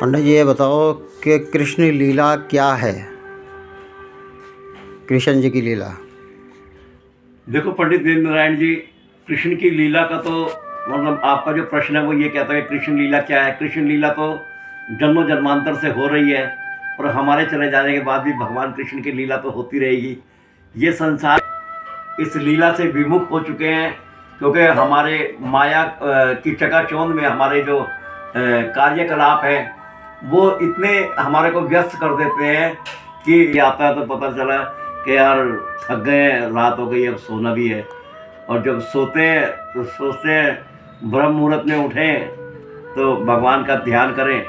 पंडित जी ये बताओ कि कृष्ण लीला क्या है। कृष्ण जी की लीला। देखो पंडित दीन नारायण जी, कृष्ण की लीला का तो मतलब आपका जो प्रश्न है वो ये कहता है कि कृष्ण लीला क्या है। कृष्ण लीला तो जन्मों जन्मांतर से हो रही है और हमारे चले जाने के बाद भी भगवान कृष्ण की लीला तो होती रहेगी। ये संसार इस लीला से विमुख हो चुके हैं क्योंकि हमारे माया की चकाचौंध में हमारे जो कार्यकलाप है वो इतने हमारे को व्यस्त कर देते हैं कि ये आता है तो पता चला कि यार थक गए हैं, रात हो गई, अब सोना भी है। और जब सोते हैं तो सोचते हैं ब्रह्म मुहूर्त में उठें तो भगवान का ध्यान करें,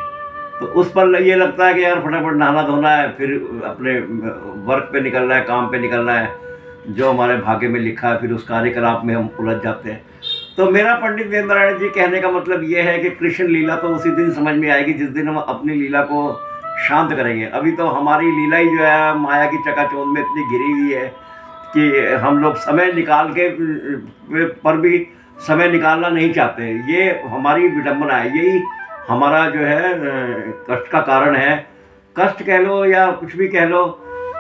तो उस पर ये लगता है कि यार फटाफट नहाना धोना है, फिर अपने वर्क पे निकलना है, काम पे निकलना है, जो हमारे भाग्य में लिखा है, फिर उस कार्यकलाप में हम उलझ जाते हैं। तो मेरा पंडित दीन नारायण जी कहने का मतलब ये है कि कृष्ण लीला तो उसी दिन समझ में आएगी जिस दिन हम अपनी लीला को शांत करेंगे। अभी तो हमारी लीला ही जो है माया की चकाचौंध में इतनी घिरी हुई है कि हम लोग समय निकाल के पर भी समय निकालना नहीं चाहते। ये हमारी विडंबना है, यही हमारा जो है कष्ट का कारण है। कष्ट कह लो या कुछ भी कह लो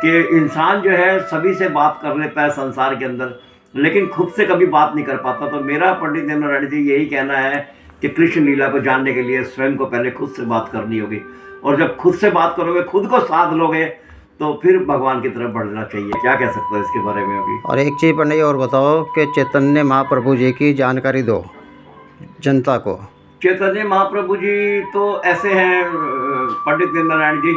कि इंसान जो है सभी से बात कर लेता है संसार के अंदर, लेकिन खुद से कभी बात नहीं कर पाता। तो मेरा पंडित दीन नारायण जी यही कहना है कि कृष्ण लीला को जानने के लिए स्वयं को पहले खुद से बात करनी होगी, और जब खुद से बात करोगे, खुद को साध लोगे, तो फिर भगवान की तरफ बढ़ना चाहिए। क्या कह सकते हो इसके बारे में अभी? और एक चीज़ पंडित जी और बताओ कि चैतन्य महाप्रभु जी की जानकारी दो जनता को। चैतन्य महाप्रभु जी तो ऐसे हैं पंडित दीन नारायण जी,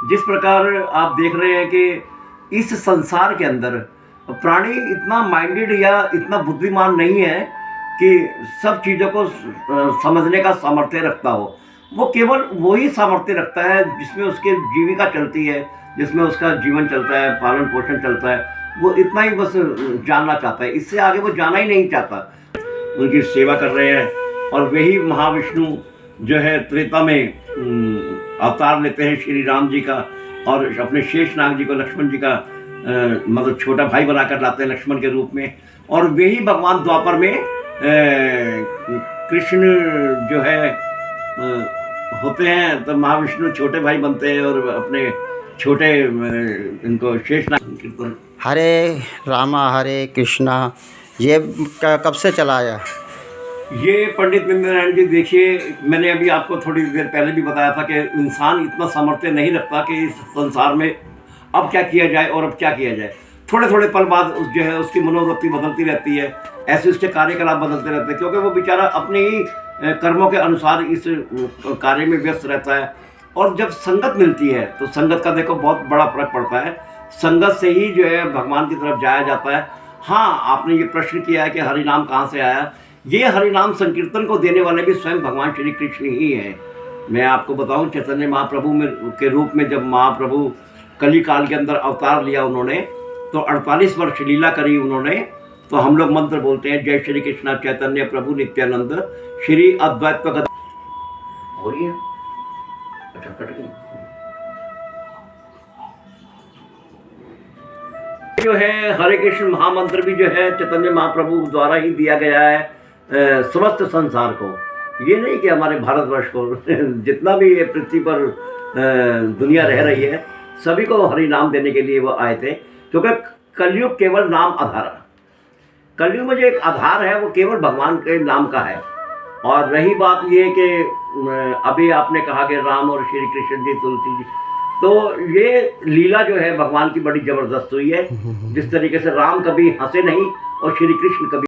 जिस प्रकार आप देख रहे हैं कि इस संसार के अंदर प्राणी इतना माइंडेड या इतना बुद्धिमान नहीं है कि सब चीज़ों को समझने का सामर्थ्य रखता हो। वो केवल वही सामर्थ्य रखता है जिसमें उसकी जीविका चलती है, जिसमें उसका जीवन चलता है, पालन पोषण चलता है। वो इतना ही बस जानना चाहता है, इससे आगे वो जाना ही नहीं चाहता। उनकी सेवा कर रहे हैं, और वही महाविष्णु जो है त्रेता में अवतार लेते हैं श्री राम जी का, और अपने शेषनाग जी को लक्ष्मण जी का मतलब छोटा भाई बनाकर लाते हैं लक्ष्मण के रूप में। और वही भगवान द्वापर में कृष्ण जो है होते हैं, तो महाविष्णु छोटे भाई बनते हैं और अपने छोटे इनको शेषनाग कीर्तन। हरे रामा हरे कृष्णा ये कब से चला आया? ये पंडित दीन नारायण जी देखिए, मैंने अभी आपको थोड़ी देर पहले भी बताया था कि इंसान इतना सामर्थ्य नहीं रखता कि इस संसार में अब क्या किया जाए और अब क्या किया जाए। थोड़े थोड़े पल बाद जो है उसकी मनोवृत्ति बदलती रहती है, ऐसे उसके कार्यकलाप बदलते रहते हैं, क्योंकि वो बेचारा अपने ही कर्मों के अनुसार इस कार्य में व्यस्त रहता है। और जब संगत मिलती है तो संगत का देखो बहुत बड़ा फर्क पड़ता है। संगत से ही जो है भगवान की तरफ जाया जाता है। हाँ, आपने ये प्रश्न किया है कि हरि नाम कहाँ से आया। ये हरि नाम संकीर्तन को देने वाले भी स्वयं भगवान श्री कृष्ण ही हैं। मैं आपको बताऊं, चैतन्य महाप्रभु में के रूप में जब महाप्रभु कली काल के अंदर अवतार लिया उन्होंने, तो 48 वर्ष लीला करी उन्होंने। तो हम लोग मंत्र बोलते हैं, जय श्री कृष्ण चैतन्य प्रभु नित्यानंद श्री अद्वैत गदा। हो रही है? अच्छा, कट गई। जो है हरे कृष्ण महामंत्र भी जो है चैतन्य महाप्रभु द्वारा ही दिया गया है समस्त संसार को। ये नहीं कि हमारे भारतवर्ष को जितना भी पृथ्वी पर दुनिया रह रही है सभी को हरि नाम देने के लिए वो आए थे, क्योंकि कलयुग केवल नाम आधार है। कलयुग में जो एक आधार है वो केवल भगवान के नाम का है। और रही बात ये कि अभी आपने कहा कि राम और श्री कृष्ण जी, तुलसी जी, तो ये लीला जो है भगवान की बड़ी जबरदस्त हुई है। जिस तरीके से राम कभी हंसे नहीं और श्री कृष्ण कभी